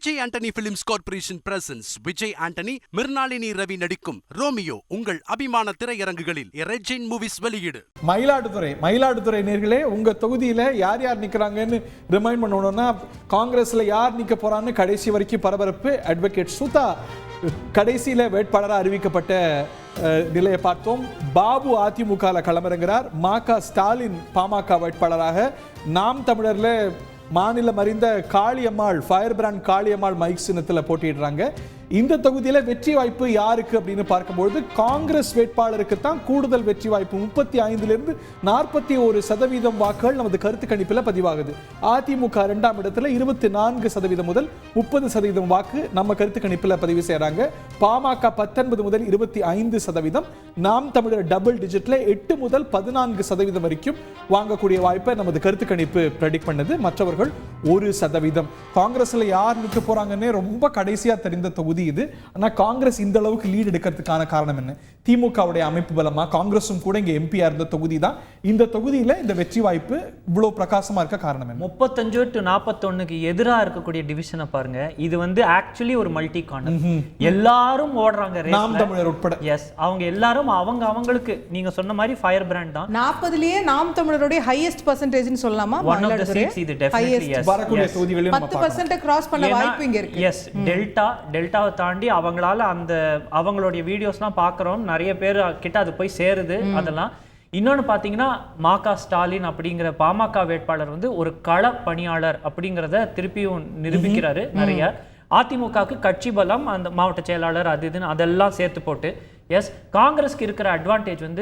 Vijay Antony films corporation presents Vijay Antony, Mirnalini Ravi நடிக்கும் ரோமியோ உங்கள் அபிமான திரையரங்குகளில் ரெஜின் மூவிஸ் வெளியீடு. மயிலாடுதுறை நேர்களே, உங்க தொகுதியில யார் யார் நிக்கிறாங்கன்னு ரிமைண்ட் பண்ணணும்னா, காங்கிரஸ்ல யார் நிக்க போறான்னு கடைசி வரைக்கும் பரபரப்பு. அட்வொகேட் சுதா கடைசியில வேட்பாளராக அறிவிக்கப்பட்ட நிலையை பார்த்தோம். பாபு அதிமுக களமிறங்குகிறார். மா.க. ஸ்டாலின் பாமக வேட்பாளராக, நாம் தமிழர்ல மாநிலம் அறிந்த Kaliammal, fire brand Kaliammal mike சின்னத்தில் போட்டிடுறாங்க. இந்த தொகுதியில வெற்றி வாய்ப்பு யாருக்கு அப்படின்னு பார்க்கும்போது, காங்கிரஸ் வேட்பாளருக்கு தான் கூடுதல் வெற்றி வாய்ப்பு. 35 41% வாக்குகள் நமது கருத்து கணிப்பில் பதிவாகுது. அதிமுக 2ஆம் இடத்துல 24% முதல் 30% வாக்கு நம்ம கருத்து கணிப்பில் பதிவு செய்யறாங்க. பாமக 19 முதல் 25%, நாம் தமிழர் டபுள் டிஜிட்ல 8 முதல் 14% வரைக்கும் வாங்கக்கூடிய வாய்ப்பை நமது கருத்து கணிப்பு ப்ரெடிக்ட் பண்ணது. மற்றவர்கள் 1%. காங்கிரஸ்ல யார் நிற்க போறாங்கன்னே ரொம்ப கடைசியா தெரிந்த தொகுதி இது. ஆனா காங்கிரஸ் இந்த அளவுக்கு லீட் எடுக்கிறதுக்கான காரணம் என்ன? திமுகவுடைய அமைப்பு பலமா? காங்கிரஸும் கூட இங்க எம்பியா இருந்த தொகுதி தான். இந்த தொகுதியில இந்த வெற்றி வாய்ப்பு இவ்வளவு பிரகாசமா இருக்க காரணம் என்ன? 35-41க்கு எதிராக இருக்கக்கூடிய டிவிஷனை பாருங்க. இது ஆக்சுவலி ஒரு மல்டி கார்னர். எல்லாரும் ஓடுறாங்க, நாம் தமிழர் உட்பட. எஸ், அவங்க எல்லாரும் அவங்களுக்கு நீங்க சொன்ன மாதிரி ஃபயர் பிராண்ட் தான். 40லயே நாம் தமிழருடைய ஹையஸ்ட் பெர்சன்டேஜ்னு சொல்லலாமா? ஒன் ஆஃப் தி சீட்ஸ் இது டெஃபினெட்லி. எஸ், வரக்கூடிய தொகுதிகளில் 10% கிராஸ் பண்ண வாய்ப்பு இங்க இருக்கு. எஸ், டெல்டாவை தாண்டி அவங்களால அவங்களுடைய வீடியோஸ்லாம் பார்க்குறோம், நிறைய பேர் கிட்ட அது போய் சேருது. அதெல்லாம் இன்னொன்று பார்த்தீங்கன்னா, மா.க. ஸ்டாலின் அப்படிங்கிற பாமக வேட்பாளர் ஒரு கள பணியாளர் அப்படிங்கிறத திருப்பியும் நிரூபிக்கிறாரு. நிறைய அதிமுகவுக்கு கட்சி பலம், அந்த மாவட்ட செயலாளர், அது இதுன்னு அதெல்லாம் சேர்த்து போட்டு. எஸ், காங்கிரஸ்க்கு இருக்கிற அட்வான்டேஜ்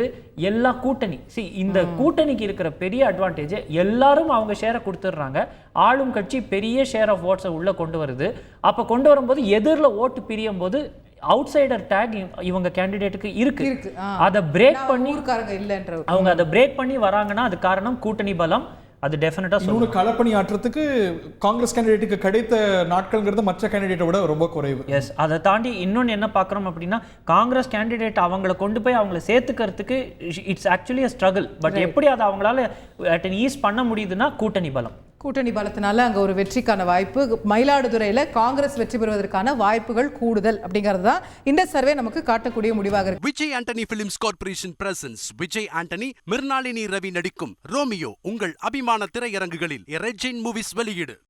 எல்லா கூட்டணி. இந்த கூட்டணிக்கு இருக்கிற பெரிய அட்வான்டேஜ், எல்லாரும் அவங்க ஷேரை கொடுத்துட்றாங்க. ஆளும் கட்சி பெரிய ஷேர் ஆஃப் ஓட்ஸை உள்ள கொண்டு வருது. அப்போ கொண்டு வரும்போது எதிரில் ஓட்டு பிரியும் போது அவுட் சைடர் டேக் இவங்க கேண்டிடேட்டுக்கு இருக்கு. அதை பிரேக் பண்ணி அவங்க அதை பிரேக் பண்ணி வராங்கன்னா அது காரணம் கூட்டணி பலம். அது டெஃபினட்டா சொல்லுங்க. களப்பணி ஆற்றத்துக்கு காங்கிரஸ் கேண்டிடேட்டுக்கு கிடைத்த நாட்கள்ங்கிறது மற்ற கேண்டிடேட்டை விட ரொம்ப குறைவு. எஸ், அதை தாண்டி இன்னொன்று என்ன பார்க்குறோம் அப்படின்னா, காங்கிரஸ் கேண்டிடேட் அவங்களை கொண்டு போய் அவங்கள சேர்த்துக்கிறதுக்கு it's actually a struggle. But எப்படி அதை அவங்களால அட் அன் ஈஸ் பண்ண முடியுதுன்னா கூட்டணி பலம். கூட்டணி பலத்தினால அங்க ஒரு வெற்றிக்கான வாய்ப்பு. மயிலாடுதுறையில காங்கிரஸ் வெற்றி பெறுவதற்கான வாய்ப்புகள் கூடுதல் அப்படிங்கிறது தான் இந்த சர்வே நமக்கு காட்டக்கூடிய முடிவாக இருக்கு. Vijay Antony films corporation presents Vijay Antony, Mirnalini Ravi நடிக்கும் ரோமியோ உங்கள் அபிமான திரையரங்குகளில் ரெஜின் மூவிஸ் வெளியீடு.